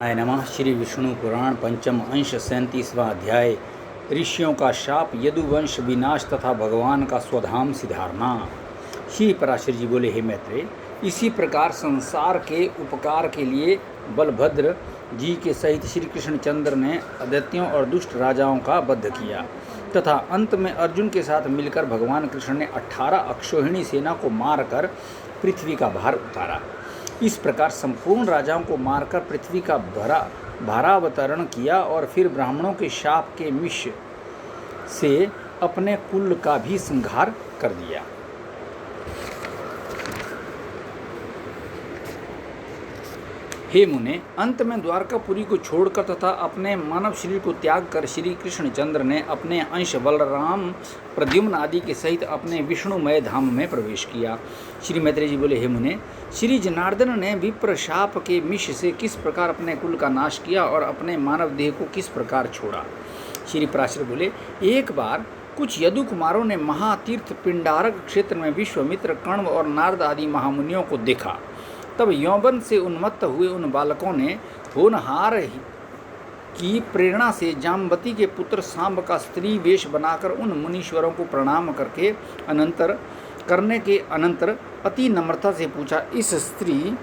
हाय नमः। श्री विष्णु पुराण पंचम अंश 37वां अध्याय। ऋषियों का शाप, यदुवंश विनाश तथा भगवान का स्वधाम सिधारना। श्री पराशर जी बोले, हे मैत्रेय, इसी प्रकार संसार के उपकार के लिए बलभद्र जी के सहित श्री कृष्णचंद्र ने अदैत्यों और दुष्ट राजाओं का वध किया तथा अंत में अर्जुन के साथ मिलकर भगवान कृष्ण ने 18 अक्षौहिणी सेना को मारकर पृथ्वी का भार उतारा। इस प्रकार संपूर्ण राजाओं को मारकर पृथ्वी का भारावतरण किया और फिर ब्राह्मणों के शाप के विष से अपने कुल का भी संहार कर दिया। हे मुने, अंत में द्वारकापुरी को छोड़कर तथा अपने मानव शरीर को त्याग कर श्री कृष्णचंद्र ने अपने अंश बलराम, प्रद्युम्न आदि के सहित अपने विष्णुमय धाम में प्रवेश किया। श्री मैत्रेय जी बोले, हे मुने, श्री जनार्दन ने विप्र शाप के विष से किस प्रकार अपने कुल का नाश किया और अपने मानव देह को किस प्रकार छोड़ा। श्री पराशर बोले, एक बार कुछ यदु कुमारों ने महातीर्थ पिंडारक क्षेत्र में विश्वामित्र, कण्व और नारद आदि महामुनियों को देखा। तब यौवन से उन्मत्त हुए उन बालकों ने होनहार की प्रेरणा से जाम्बती के पुत्र सांब का स्त्री वेश बनाकर उन मुनीश्वरों को प्रणाम करने के अनंतर अति नम्रता से पूछा, इस स्त्री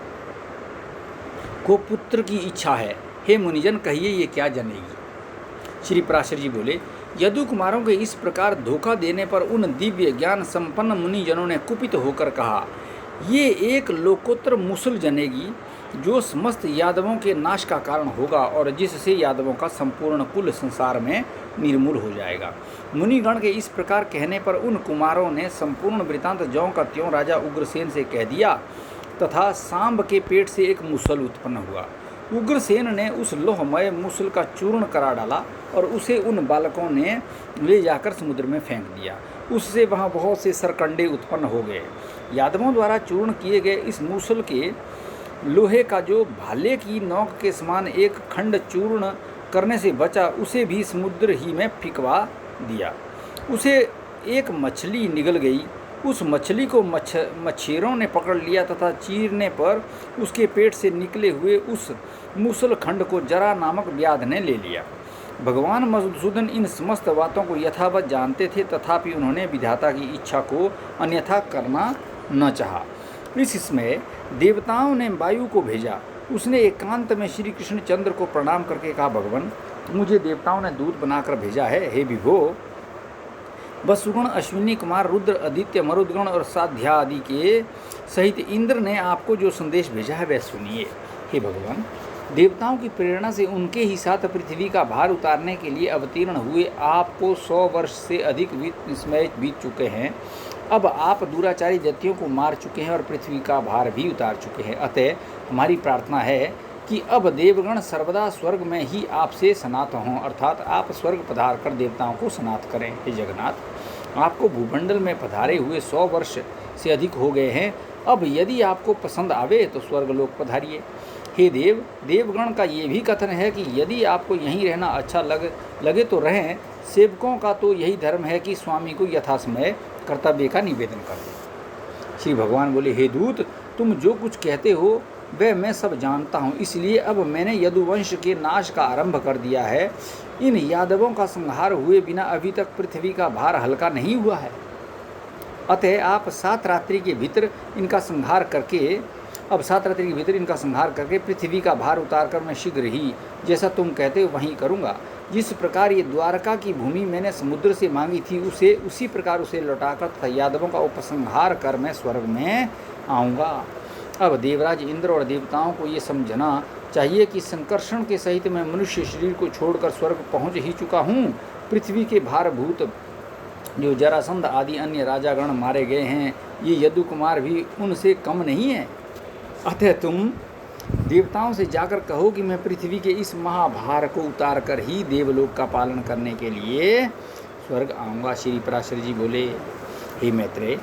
को पुत्र की इच्छा है, हे मुनिजन, कहिए ये क्या जनेगी। श्री पराशर जी बोले, यदु कुमारों के इस प्रकार धोखा देने पर उन दिव्य ज्ञान संपन्न मुनिजनों ने कुपित होकर कहा, ये एक लोकोत्तर मुसल जनेगी जो समस्त यादवों के नाश का कारण होगा और जिससे यादवों का संपूर्ण कुल संसार में निर्मूल हो जाएगा। मुनिगण के इस प्रकार कहने पर उन कुमारों ने संपूर्ण वृतांत ज्यों का त्यों राजा उग्रसेन से कह दिया तथा सांब के पेट से एक मुसल उत्पन्न हुआ। उग्रसेन ने उस लोहमय मुसल का चूर्ण करा डाला और उसे उन बालकों ने ले जाकर समुद्र में फेंक दिया। उससे वहाँ बहुत से सरकंडे उत्पन्न हो गए। यादवों द्वारा चूर्ण किए गए इस मूसल के लोहे का जो भाले की नोक के समान एक खंड चूर्ण करने से बचा, उसे भी समुद्र ही में फिकवा दिया। उसे एक मछली निगल गई। उस मछली को मच्छेरों ने पकड़ लिया तथा चीरने पर उसके पेट से निकले हुए उस मूसल खंड को जरा नामक व्याध ने ले लिया। भगवान मधुसूदन इन समस्त बातों को यथावत जानते थे, तथापि उन्होंने विधाता की इच्छा को अन्यथा करना न चाहा। इस समय देवताओं ने वायु को भेजा। उसने एकांत में श्री कृष्णचंद्र को प्रणाम करके कहा, भगवान, मुझे देवताओं ने दूत बनाकर भेजा है। हे विभो, वसुगण, अश्विनी कुमार, रुद्र, आदित्य, मरुदगण और साध्या आदि के सहित इंद्र ने आपको जो संदेश भेजा है वह सुनिए। हे भगवान, देवताओं की प्रेरणा से उनके ही साथ पृथ्वी का भार उतारने के लिए अवतीर्ण हुए आपको 100 वर्ष से अधिक समय बीत चुके हैं। अब आप दुराचारी दैत्यों को मार चुके हैं और पृथ्वी का भार भी उतार चुके हैं। अतः हमारी प्रार्थना है कि अब देवगण सर्वदा स्वर्ग में ही आपसे सनात हों, अर्थात आप स्वर्ग पधार कर देवताओं को सनात करें। हे जगन्नाथ, आपको भूमंडल में पधारे हुए 100 वर्ष से अधिक हो गए हैं। अब यदि आपको पसंद आवे तो स्वर्गलोक पधारिए। हे देव, देवगण का ये भी कथन है कि यदि आपको यहीं रहना अच्छा लगे तो रहें। सेवकों का तो यही धर्म है कि स्वामी को यथासमय कर्तव्य का निवेदन कर दें। श्री भगवान बोले, हे दूत, तुम जो कुछ कहते हो वह मैं सब जानता हूँ, इसलिए अब मैंने यदुवंश के नाश का आरंभ कर दिया है। इन यादवों का संहार हुए बिना अभी तक पृथ्वी का भार हल्का नहीं हुआ है। अतः आप 7 रात्रि के भीतर इनका संहार करके पृथ्वी का भार उतारकर मैं शीघ्र ही जैसा तुम कहते हो वहीं करूँगा। जिस प्रकार ये द्वारका की भूमि मैंने समुद्र से मांगी थी, उसी प्रकार उसे लौटाकर तथा यादवों का उपसंहार कर मैं स्वर्ग में आऊँगा। अब देवराज इंद्र और देवताओं को ये समझना चाहिए कि संकर्षण के सहित मैं मनुष्य शरीर को छोड़कर स्वर्ग पहुँच ही चुका हूँ। पृथ्वी के भारभूत जो जरासंध आदि अन्य राजागण मारे गए हैं, ये यदु कुमार भी उनसे कम नहीं है। अतः तुम देवताओं से जाकर कहो कि मैं पृथ्वी के इस महाभार को उतार कर ही देवलोक का पालन करने के लिए स्वर्ग आऊँगा। श्री पराशर जी बोले, हे मैत्रेय,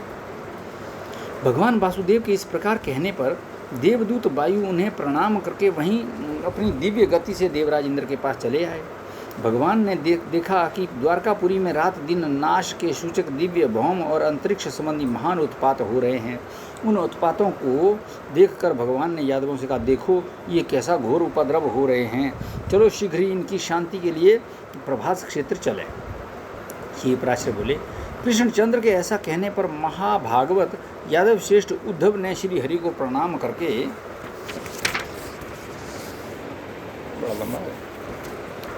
भगवान वासुदेव के इस प्रकार कहने पर देवदूत वायु उन्हें प्रणाम करके वहीं अपनी दिव्य गति से देवराज इंद्र के पास चले आए। भगवान ने देखा कि द्वारकापुरी में रात दिन नाश के सूचक दिव्य भौम और अंतरिक्ष संबंधी महान उत्पात हो रहे हैं। उन उत्पातों को देखकर भगवान ने यादवों से कहा, देखो ये कैसा घोर उपद्रव हो रहे हैं, चलो शीघ्र ही इनकी शांति के लिए प्रभास क्षेत्र चले। श्री पराशर बोले, कृष्णचंद्र के ऐसा कहने पर महाभागवत यादव श्रेष्ठ उद्धव ने श्री हरि को प्रणाम करके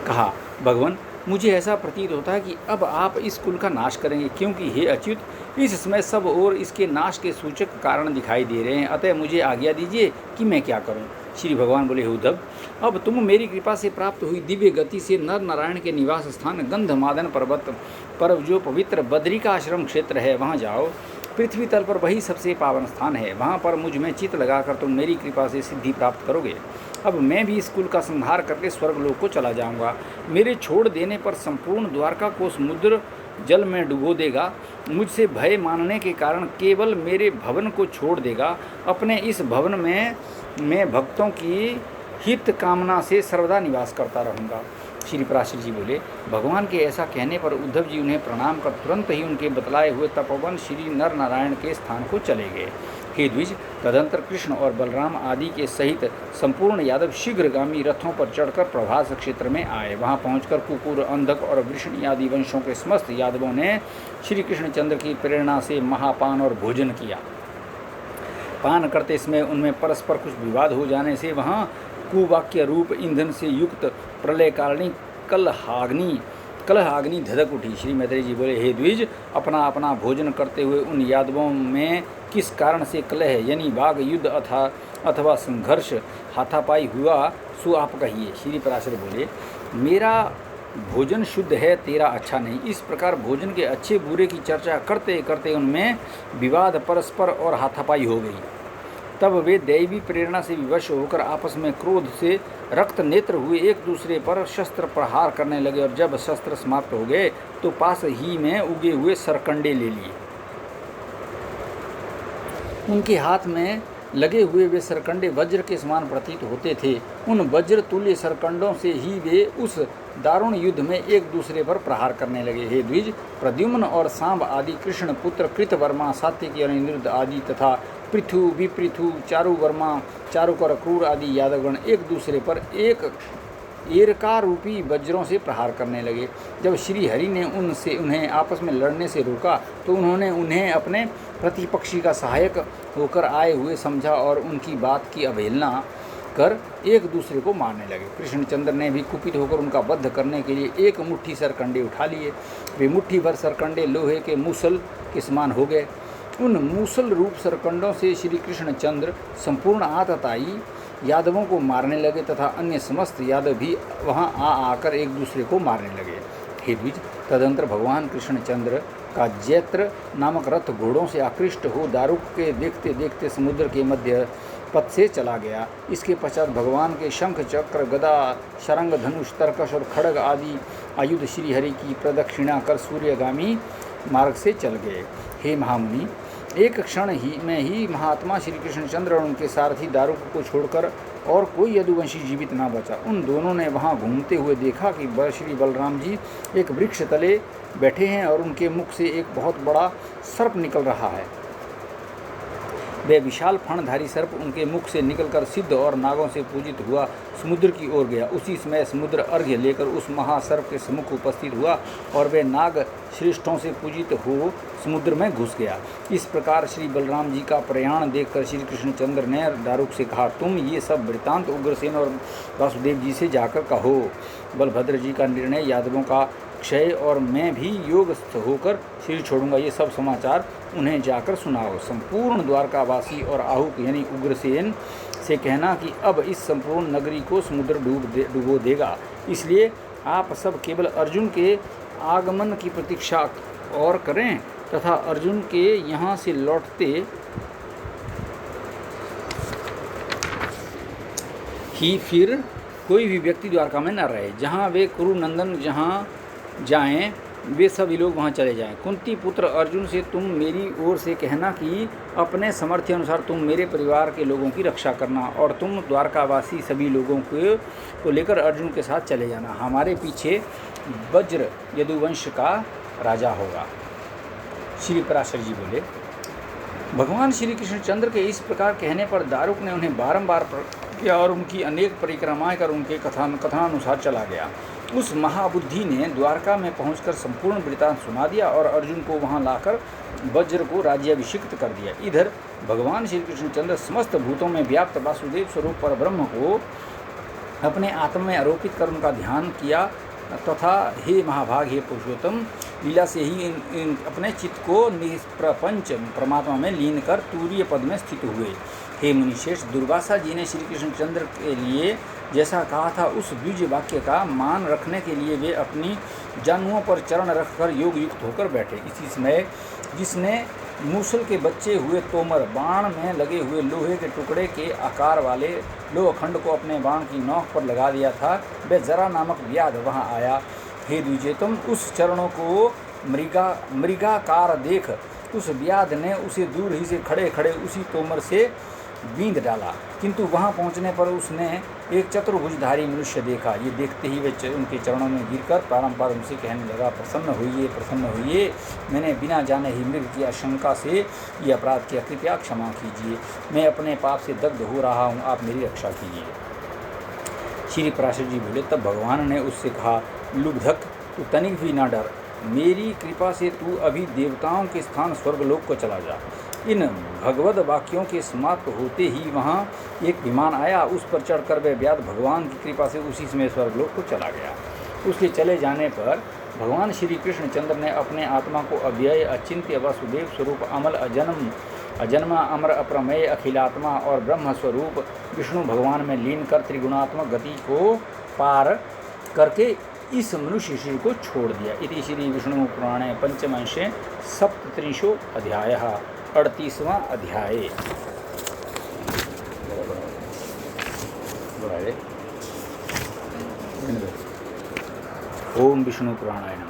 कहा, भगवान मुझे ऐसा प्रतीत होता है कि अब आप इस कुल का नाश करेंगे, क्योंकि हे अच्युत इस समय सब और इसके नाश के सूचक कारण दिखाई दे रहे हैं, अतः मुझे आज्ञा दीजिए कि मैं क्या करूं। श्री भगवान बोले, हे उद्धव अब तुम मेरी कृपा से प्राप्त हुई दिव्य गति से नर नारायण के निवास स्थान गंधमादन पर्वत पर जो पवित्र बद्री का आश्रम क्षेत्र है वहाँ जाओ। पृथ्वी तल पर वही सबसे पावन स्थान है, वहाँ पर मुझ में चित्त लगाकर तुम मेरी कृपा से सिद्धि प्राप्त करोगे। अब मैं भी इस कुल का संहार करके स्वर्गलोक को चला जाऊंगा। मेरे छोड़ देने पर संपूर्ण द्वारका को समुद्र जल में डुबो देगा। मुझसे भय मानने के कारण केवल मेरे भवन को छोड़ देगा। अपने इस भवन में मैं भक्तों की हित कामना से सर्वदा निवास करता रहूँगा। श्री पराशर जी बोले, भगवान के ऐसा कहने पर उद्धव जी उन्हें प्रणाम कर तुरंत ही उनके बतलाए हुए तपोवन श्री नर नारायण के स्थान को चले गए। हे द्विज, तदंतर कृष्ण और बलराम आदि के सहित संपूर्ण यादव शीघ्रगामी रथों पर चढ़कर प्रभास क्षेत्र में आए। वहां पहुंचकर कुकुर, अंधक और वृषणी आदि वंशों के समस्त यादवों ने श्री कृष्णचंद्र की प्रेरणा से महापान और भोजन किया। पान करते समय उनमें परस्पर कुछ विवाद हो जाने से वहाँ कुवाक्य रूप ईंधन से युक्त प्रलयकारिणी कलहाग्नि धधक उठी। श्री मैत्रेय जी बोले, हे द्विज, अपना अपना भोजन करते हुए उन यादवों में किस कारण से कलह यानी वाग युद्ध अथवा संघर्ष हाथापाई हुआ, सो आप कहिए। श्री पराशर बोले, मेरा भोजन शुद्ध है, तेरा अच्छा नहीं। इस प्रकार भोजन के अच्छे बुरे की चर्चा करते करते उनमें विवाद परस्पर और हाथापाई हो गई। तब वे दैवी प्रेरणा से विवश होकर आपस में क्रोध से रक्त नेत्र हुए एक दूसरे पर शस्त्र प्रहार करने लगे, और जब शस्त्र समाप्त हो गए तो पास ही में उगे हुए सरकंडे ले लिए। उनके हाथ में लगे हुए वे सरकंडे वज्र के समान प्रतीत होते थे। उन वज्र तुल्य सरकंडों से ही वे उस दारुण युद्ध में एक दूसरे पर प्रहार करने लगे। हे द्विज, प्रद्युम्न और सांब आदि कृष्ण पुत्र कृतवर्मा, सात्यकी और अनिरुद्ध आदि तथा पृथु, विपृथु, चारुवर्मा, चारुकर, क्रूर आदि यादवगण एक दूसरे पर एक एरका रूपी वज्रों से प्रहार करने लगे। जब श्री हरि ने उन्हें आपस में लड़ने से रोका तो उन्होंने उन्हें अपने प्रतिपक्षी का सहायक होकर आए हुए समझा और उनकी बात की अवहेलना कर एक दूसरे को मारने लगे। कृष्णचंद्र ने भी कुपित होकर उनका वध करने के लिए एक मुट्ठी सरकंडे उठा लिए। वे मुट्ठी भर सरकंडे लोहे के मूसल के समान हो गए। उन मूसल रूप सरकंडों से श्री कृष्णचंद्र संपूर्ण आतताई यादवों को मारने लगे तथा अन्य समस्त यादव भी वहां आकर एक दूसरे को मारने लगे। हे द्विज, तदंतर भगवान कृष्णचंद्र का जैत्र नामक रथ घोड़ों से आकृष्ट हो दारुक के देखते देखते समुद्र के मध्य पथ से चला गया। इसके पश्चात भगवान के शंख, चक्र, गदा, शरंग, धनुष, तरकश और खड़ग आदि आयुध श्रीहरि की प्रदक्षिणा कर सूर्यगामी मार्ग से चल गए। हे महामुनि, एक क्षण में ही महात्मा श्री कृष्णचंद्र और उनके सारथी दारुक को छोड़कर और कोई यदुवंशी जीवित ना बचा। उन दोनों ने वहां घूमते हुए देखा कि श्री बलराम जी एक वृक्ष तले बैठे हैं और उनके मुख से एक बहुत बड़ा सर्प निकल रहा है। वह विशाल फणधारी सर्प उनके मुख से निकलकर सिद्ध और नागों से पूजित हुआ समुद्र की ओर गया। उसी समय समुद्र अर्घ्य लेकर उस महासर्प के सम्मुख उपस्थित हुआ और वह नाग श्रेष्ठों से पूजित हो समुद्र में घुस गया। इस प्रकार श्री बलराम जी का प्रयाण देखकर श्री कृष्णचंद्र ने दारुक से कहा, तुम ये सब वृत्तांत उग्रसेन और वासुदेव जी से जाकर कहो। बलभद्र जी का निर्णय, यादवों का क्षय और मैं भी योगस्थ होकर शरीर छोड़ूंगा, ये सब समाचार उन्हें जाकर सुनाओ। संपूर्ण द्वारकावासी और आहुक यानी उग्रसेन से कहना कि अब इस संपूर्ण नगरी को समुद्र डुबो देगा, इसलिए आप सब केवल अर्जुन के आगमन की प्रतीक्षा और करें तथा अर्जुन के यहाँ से लौटते ही फिर कोई भी व्यक्ति द्वारका में न रहे। जहाँ वे कुरुनंदन जहाँ जाएं वे सभी लोग वहाँ चले जाएं। कुंती पुत्र अर्जुन से तुम मेरी ओर से कहना कि अपने सामर्थ्य अनुसार तुम मेरे परिवार के लोगों की रक्षा करना, और तुम द्वारकावासी सभी लोगों को लेकर अर्जुन के साथ चले जाना। हमारे पीछे वज्र यदुवंश का राजा होगा। श्री पराशर जी बोले, भगवान श्री कृष्णचंद्र के इस प्रकार कहने पर दारुक ने उन्हें बारंबार किया और उनकी अनेक परिक्रमाएं कर उनके कथनानुसार चला गया। उस महाबुद्धि ने द्वारका में पहुंचकर संपूर्ण वृत्तांत सुना दिया और अर्जुन को वहां लाकर वज्र को राज्याभिषिक्त कर दिया। इधर भगवान श्री कृष्णचंद्र समस्त भूतों में व्याप्त वासुदेव स्वरूप पर ब्रह्म को अपने आत्मा में आरोपित कर उनका ध्यान किया तथा हे महाभाग, हे पुरुषोत्तम, लीला से ही इन अपने चित्त को निष्प्रपंच परमात्मा में लीन कर तूर्य पद में स्थित हुए। हे मुनिश्रेष्ठ, दुर्वासा जी ने श्री कृष्णचंद्र के लिए जैसा कहा था उस द्विज वाक्य का मान रखने के लिए वे अपनी जानुओं पर चरण रखकर योग युक्त होकर बैठे। इसी समय जिसने मूसल के बच्चे हुए तोमर बाण में लगे हुए लोहे के टुकड़े के आकार वाले लोहखंड को अपने बाण की नोक पर लगा दिया था, वह जरा नामक व्याध वहाँ आया। हे द्विजेतम, उस चरणों को मृगाकार देख उस व्याध ने उसे दूर ही से खड़े खड़े उसी तोमर से बींद डाला, किंतु वहां पहुंचने पर उसने एक चतुर्भुजधारी मनुष्य देखा। ये देखते ही वे उनके चरणों में गिरकर बारंबार उनसे कहने लगा, प्रसन्न होइए, मैंने बिना जाने ही मृग की आशंका से ये अपराध किया, कृपया क्षमा कीजिए, मैं अपने पाप से दग्ध हो रहा हूँ, आप मेरी रक्षा कीजिए। श्री पराशर जी बोले, तब भगवान ने उससे कहा, लुब्धक, तू तनिक भी ना डर, मेरी कृपा से तू अभी देवताओं के स्थान स्वर्गलोक को चला जा। इन भगवद वाक्यों के समाप्त होते ही वहाँ एक विमान आया, उस पर चढ़कर वह व्याध भगवान की कृपा से उसी समय स्वर्गलोक को चला गया। उसके चले जाने पर भगवान श्री कृष्णचंद्र ने अपने आत्मा को अव्यय, अचिंत्य, वसुदेव स्वरूप, अमल, अजन्मा, अमर, अप्रमेय, अखिलात्मा और ब्रह्म स्वरूप विष्णु भगवान में लीन कर त्रिगुणात्मक गति को पार करके इस मनुष्य शरीर को छोड़ दिया। इति श्री विष्णु पुराणे पंचमंशे सप्तत्रिंशो अध्यायः 38वां अध्याय। ओम विष्णु पुराणाय नमः।